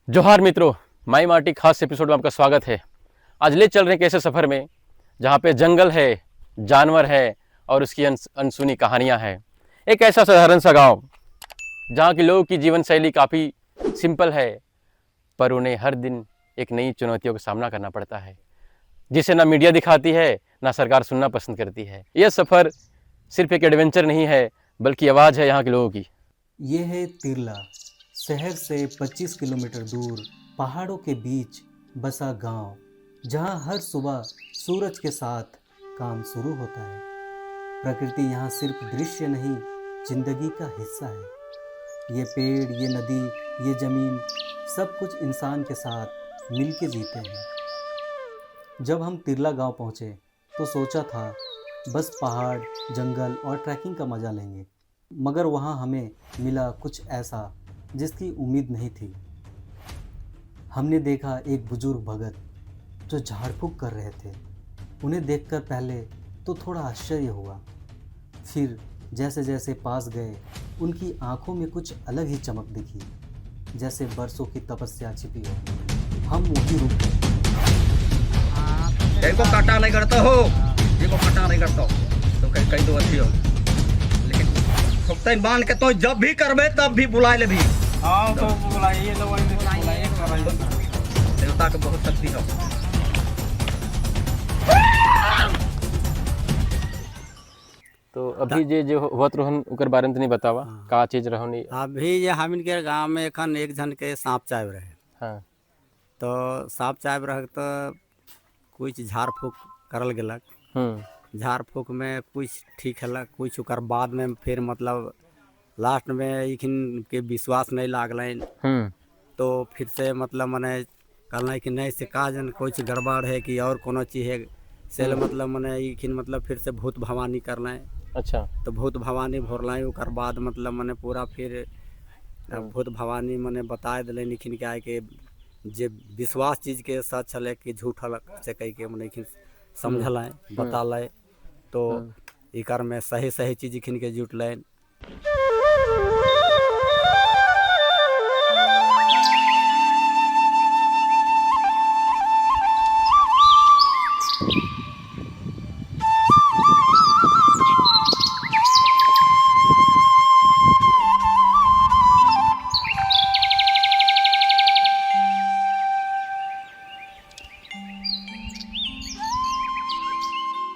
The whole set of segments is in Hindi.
जोहार मित्रों, माई माटी खास एपिसोड में आपका स्वागत है। आज ले चल रहे हैं एक ऐसे सफ़र में जहाँ पे जंगल है, जानवर है और उसकी अनसुनी कहानियाँ हैं। एक ऐसा साधारण सा गांव जहाँ के लोगों की जीवन शैली काफ़ी सिंपल है, पर उन्हें हर दिन एक नई चुनौतियों का सामना करना पड़ता है, जिसे ना मीडिया दिखाती है, ना सरकार सुनना पसंद करती है। यह सफ़र सिर्फ एक एडवेंचर नहीं है, बल्कि आवाज़ है यहाँ के लोगों की। ये है तिरला, शहर से 25 किलोमीटर दूर पहाड़ों के बीच बसा गांव, जहां हर सुबह सूरज के साथ काम शुरू होता है। प्रकृति यहाँ सिर्फ दृश्य नहीं, जिंदगी का हिस्सा है। ये पेड़, ये नदी, ये जमीन, सब कुछ इंसान के साथ मिलके जीते हैं। जब हम तिरला गांव पहुँचे तो सोचा था बस पहाड़, जंगल और ट्रैकिंग का मज़ा लेंगे, मगर वहाँ हमें मिला कुछ ऐसा जिसकी उम्मीद नहीं थी। हमने देखा एक बुजुर्ग भगत जो झाड़ फूक कर रहे थे। उन्हें देखकर पहले तो थोड़ा आश्चर्य हुआ, फिर जैसे जैसे पास गए उनकी आंखों में कुछ अलग ही चमक दिखी, जैसे बरसों की तपस्या छिपी हो। हम वहीं रुक गए। देखो काटा नहीं करता हो, देखो काटा नहीं करता हो, तो कहीं कहीं तो अच्छी हो, लेकिन ठोकते बांध के तो जब भी करबे तब भी बुलाए ले भी। हाँ तो बुलाइए तो वही बुलाइए देवता के बहुत शक्ति हो। तो अभी जे होत रोहन ओकर बारे में तनी बतावा, का चीज रहनी। अभी ये हम इनके गांव में एखन एक जन के सांप चाब रहे। हाँ। तो सांप चाब रह तो कुछ झाड़ फूक करल गेलक। झाड़ फूक में कुछ ठीक है, कुछ ओकर बाद में फिर मतलब लास्ट में इखिन के विश्वास नहीं लागल, तो फिर से मतलब मने कहल कि नहीं से का जन कुछ गड़बड़ है कि और कोनो चीज़ है से मतलब मने इखिन मतलब फिर से भूत भवानी करल। अच्छा। तो भूत भवानी भोरल ओकर बाद मतलब मने पूरा फिर भूत भवानी मने बता दिले निखिन के आए के जे विश्वास चीज के सच छले कि झूठ से कह के मने समझल बताल, तो इकर में सही सही चीज इखिन के जुटल।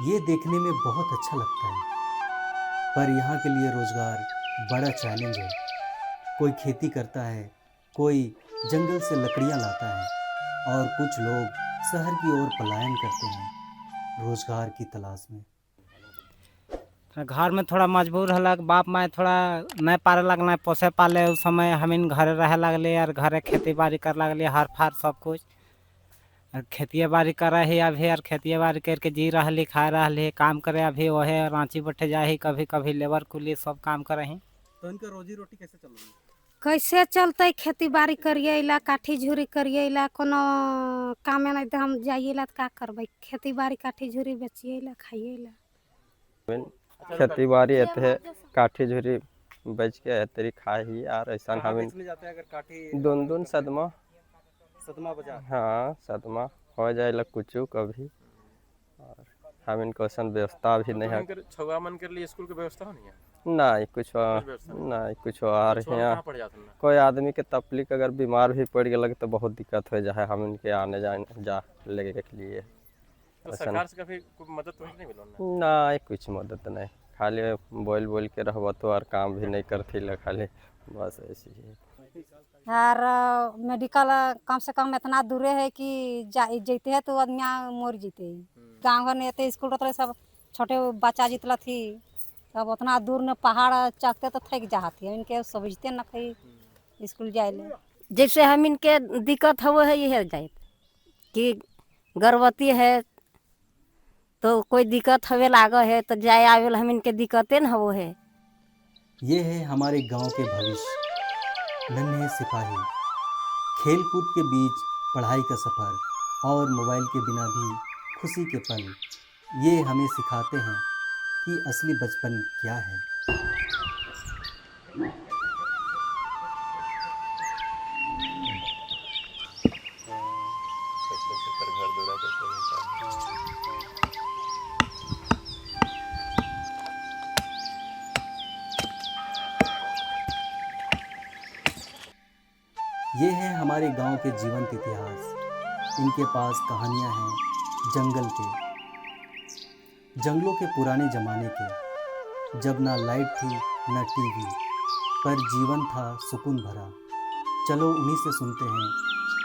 ये देखने में बहुत अच्छा लगता है, पर यहाँ के लिए रोजगार बड़ा चैलेंज है। कोई खेती करता है, कोई जंगल से लकड़ियाँ लाता है और कुछ लोग शहर की ओर पलायन करते हैं रोजगार की तलाश में। घर में थोड़ा मजबूर हलक, बाप माए थोड़ा नहीं पारे लगना पोसे पाले। उस समय हमीन घरे रहे लगले और घरे खेती बाड़ी कर लगले, हर फार सब कुछ खेती बाड़ी कर ही अभी। और खेती बाड़ी करके जी रही, खा रही, काम करे अभी वहे रांची बैठे जा ही, कभी कभी लेबर कुली सब काम करे ही। तो इनका रोजी रोटी कैसे चल रही है? कैसे चलते? खेती बाड़ी करिए ला, काठी झुरी करिए ला, कोनो काम नहीं तो हम जाइए ला तो का करबे? खेती बाड़ी काठी झुरी बेचिए ला, खाइए ला। खेती बाड़ी है, काठी झुरी बेच के तेरी खा ही यार। ऐसा हम जाते हैं अगर काठी दोन दोन सदमा सदमा बाजार। हाँ सदमा हो जाए कुछ कभी। और हम इनको ऐसा व्यवस्था भी नहीं है। छुआ मन के लिए स्कूल की व्यवस्था नहीं है। नहीं कुछ नहीं कुछ आ रहे हैं। कोई आदमी के तकलीफ अगर बीमार भी पड़ गया तो बहुत दिक्कत हो जाए हम इनके आने जाने जा लेके के लिए। तो सरकार से कभी कोई मदद तो नहीं मिला? नहीं कुछ मदद नहीं, खाली बोल बोल के रहबो तो और काम भी नहीं करती खाली, बस ऐसे ही। और मेडिकल कम से कम इतना दूर है कि जैते है तो आदमी मर जीते। गाँव घर में स्कूल रहते सब छोटे बच्चा जीतल थी, तब उतना दूर न पहाड़ चढ़ते तो थक जाती है। इनके समझते न कहीं स्कूल जाए। जैसे हम इनके दिक्कत हो है ये जाए कि गर्भवती है तो कोई दिक्कत हवे लाग है तो जाए आवे हम इनके दिक्कतें न हो है। ये है हमारे गांव के भविष्य, नन्हे सिपाही। खेल कूद के बीच पढ़ाई का सफ़र और मोबाइल के बिना भी खुशी के पल, ये हमें सिखाते हैं कि असली बचपन क्या है। ये है हमारे गांव के जीवंत इतिहास। इनके पास कहानियां हैं जंगल के, जंगलों के पुराने ज़माने के, जब ना लाइट थी न टीवी, पर जीवन था सुकून भरा। चलो उन्हीं से सुनते हैं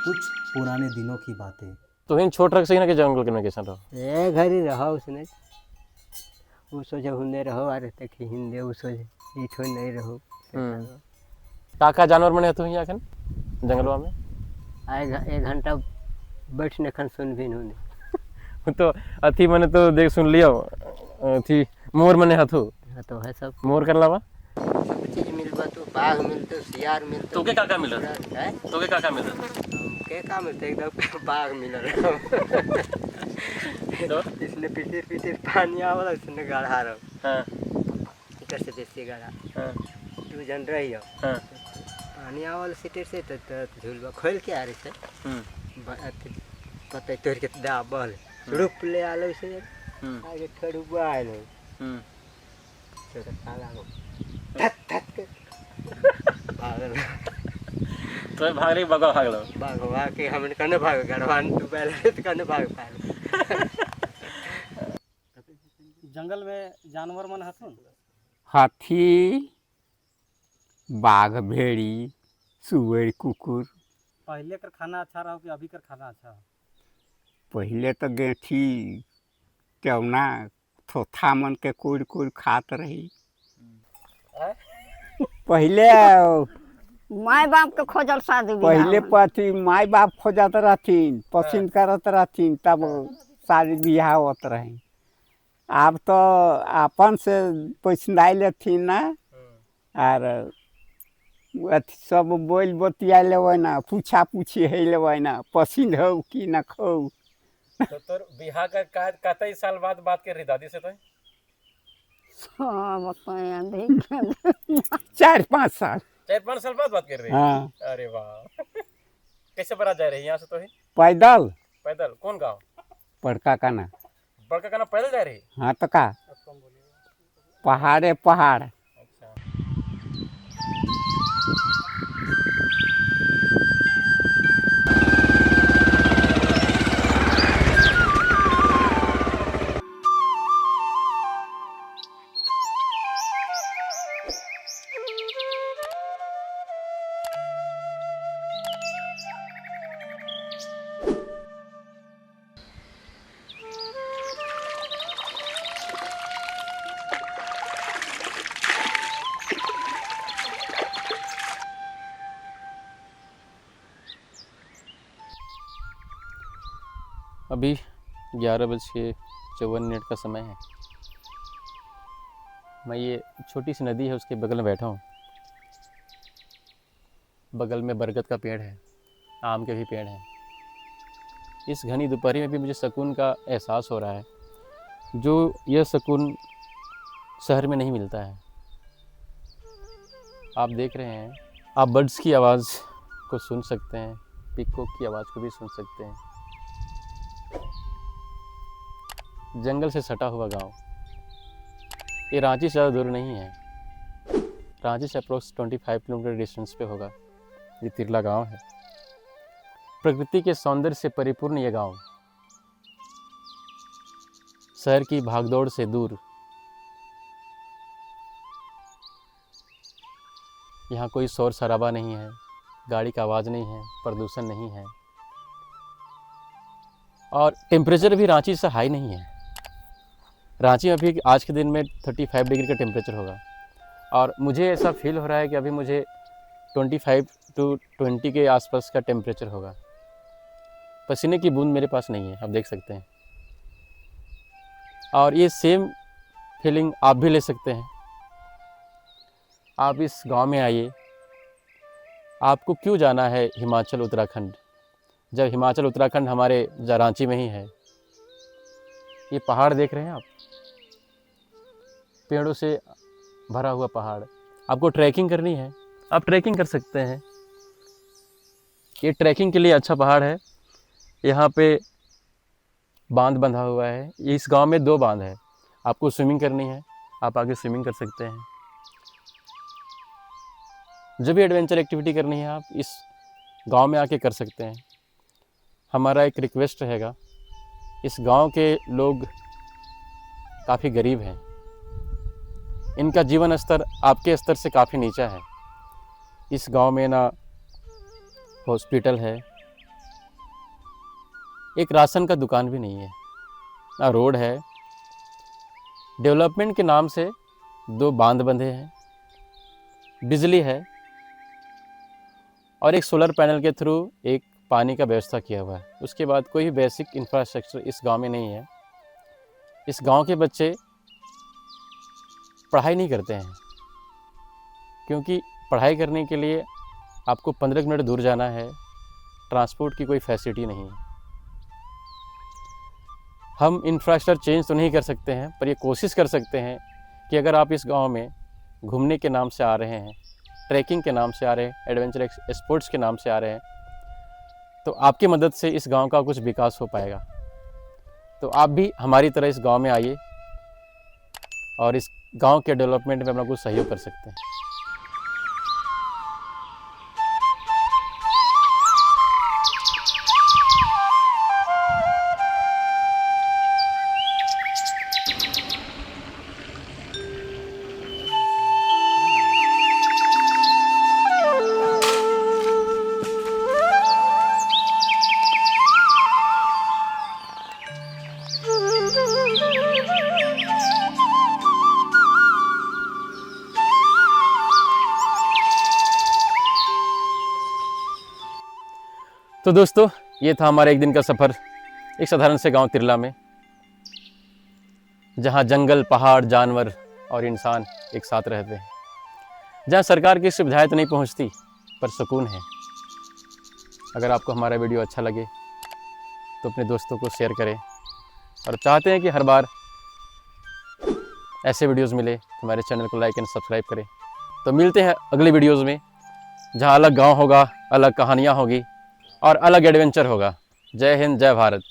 कुछ पुराने दिनों की बातें। तो इन छोट रख सही ना कि जंगल के में कैसा रहो ए घरी रहो उसने वो सोचे हुंदे रहो अरे तक हिंदे वो सोचे इठो नहीं रहो का जानवर मने तो यहाँ खन जंगलवा में आए 1 घंटा बैठने खन सुन भी होने तो अथी मने तो देख सुन लियो अथी मोर मने हथु तो है सब मोर कर लावा सब चीज मिलबा तो बाघ मिलतो सियार मिलतो तो के काका मिल रहा है तो के काका मिल रहा के का मिलते एकदम बाघ मिल रहा तो इसने पीछे पानी आवला इसने गाढ़ा रहो हां इधर से देसी गाढ़ा हां तू जन रही हो हां पानी आवल सीटे से तो झूलबा खोल के आ रही से पता तोड़ के दा बल रुप ले आलो से आगे थोड़ू बालो तो काला हो धत धत के भागल तो भाग रे बगा भाग लो भागवा के हमने कने भाग गड़वान तू पहले तो कने भाग पाए जंगल में जानवर मन हथुन हाथी बाघ भेड़ी सुअर कुकुर। पहले कर खाना अच्छा रहो कि अभी कर खाना अच्छा हो? पहले तो गेठी केवना थोथा मन के कोड़ कोड़ खात रही। पहले माय बाप के खोजल शादी पहले पति माई बाप खोजत रहथिन पसंद करत रहथिन तब शादी बियाह होत रही। अब तो अपन से पसंदाई लेथिन ना और अथी सब बोल बतिया लेबै ना पूछा पूछी है लेबै ना पसंद हो कि न खो। तो तोर बिहार का कतई साल बाद बात कर रही दादी से तो 4-5 साल 4-5 साल बाद बात कर रही हाँ अरे वाह कैसे बारात जा रही है यहाँ से तो ही पैदल पैदल कौन गाँव बड़का काना बड़का काना पैदल जा रही हाँ तो का पहाड़े पहाड़। अच्छा अभी 11:54 का समय है। मैं ये छोटी सी नदी है उसके बगल में बैठा हूँ। बगल में बरगद का पेड़ है, आम के भी पेड़ हैं। इस घनी दोपहरी में भी मुझे सुकून का एहसास हो रहा है, जो यह सुकून शहर में नहीं मिलता है। आप देख रहे हैं, आप बर्ड्स की आवाज़ को सुन सकते हैं, पिकॉक की आवाज़ को भी सुन सकते हैं। जंगल से सटा हुआ गांव। ये रांची से ज़्यादा दूर नहीं है। रांची से अप्रोक्स 25 किलोमीटर डिस्टेंस पे होगा ये तिरला गांव है। प्रकृति के सौंदर्य से परिपूर्ण ये गांव, शहर की भागदौड़ से दूर। यहाँ कोई शोर शराबा नहीं है, गाड़ी का आवाज़ नहीं है, प्रदूषण नहीं है, और टेम्परेचर भी रांची से हाई नहीं है। रांची में भी आज के दिन में 35 डिग्री का टेम्परेचर होगा, और मुझे ऐसा फील हो रहा है कि अभी मुझे 25 to 20 के आसपास का टेम्परेचर होगा। पसीने की बूंद मेरे पास नहीं है, आप देख सकते हैं। और ये सेम फीलिंग आप भी ले सकते हैं। आप इस गांव में आइए। आपको क्यों जाना है हिमाचल उत्तराखंड, जब हिमाचल उत्तराखंड हमारे रांची में ही है। ये पहाड़ देख रहे हैं आप, पेड़ों से भरा हुआ पहाड़। आपको ट्रैकिंग करनी है, आप ट्रैकिंग कर सकते हैं। ये ट्रैकिंग के लिए अच्छा पहाड़ है। यहाँ पे बांध बंधा हुआ है। इस गांव में 2 बांध है। आपको स्विमिंग करनी है, आप आगे स्विमिंग कर सकते हैं। जो भी एडवेंचर एक्टिविटी करनी है आप इस गांव में आके कर सकते हैं। हमारा एक रिक्वेस्ट रहेगा, इस गांव के लोग काफ़ी गरीब हैं, इनका जीवन स्तर आपके स्तर से काफ़ी नीचा है। इस गांव में ना हॉस्पिटल है, एक राशन का दुकान भी नहीं है, ना रोड है। डेवलपमेंट के नाम से 2 बांध बंधे हैं, बिजली है और एक सोलर पैनल के थ्रू एक पानी का व्यवस्था किया हुआ है। उसके बाद कोई भी बेसिक इंफ्रास्ट्रक्चर इस गांव में नहीं है। इस गांव के बच्चे पढ़ाई नहीं करते हैं, क्योंकि पढ़ाई करने के लिए आपको 15 मिनट दूर जाना है, ट्रांसपोर्ट की कोई फैसिलिटी नहीं है। हम इंफ्रास्ट्रक्चर चेंज तो नहीं कर सकते हैं, पर ये कोशिश कर सकते हैं कि अगर आप इस गांव में घूमने के नाम से आ रहे हैं, ट्रैकिंग के नाम से आ रहे हैं, एडवेंचर स्पोर्ट्स के नाम से आ रहे हैं, तो आपकी मदद से इस गांव का कुछ विकास हो पाएगा। तो आप भी हमारी तरह इस गांव में आइए और इस गांव के डेवलपमेंट में अपना कुछ सहयोग कर सकते हैं। तो दोस्तों, ये था हमारा एक दिन का सफ़र एक साधारण से गांव तिरला में, जहां जंगल, पहाड़, जानवर और इंसान एक साथ रहते हैं, जहां सरकार की सुविधाएं तो नहीं पहुंचती पर सुकून है। अगर आपको हमारा वीडियो अच्छा लगे तो अपने दोस्तों को शेयर करें, और चाहते हैं कि हर बार ऐसे वीडियोस मिले तो हमारे चैनल को लाइक एंड सब्सक्राइब करें। तो मिलते हैं अगली वीडियोज़ में, जहां अलग गाँव होगा, अलग कहानियाँ होगी और अलग एडवेंचर होगा। जय हिंद, जय भारत।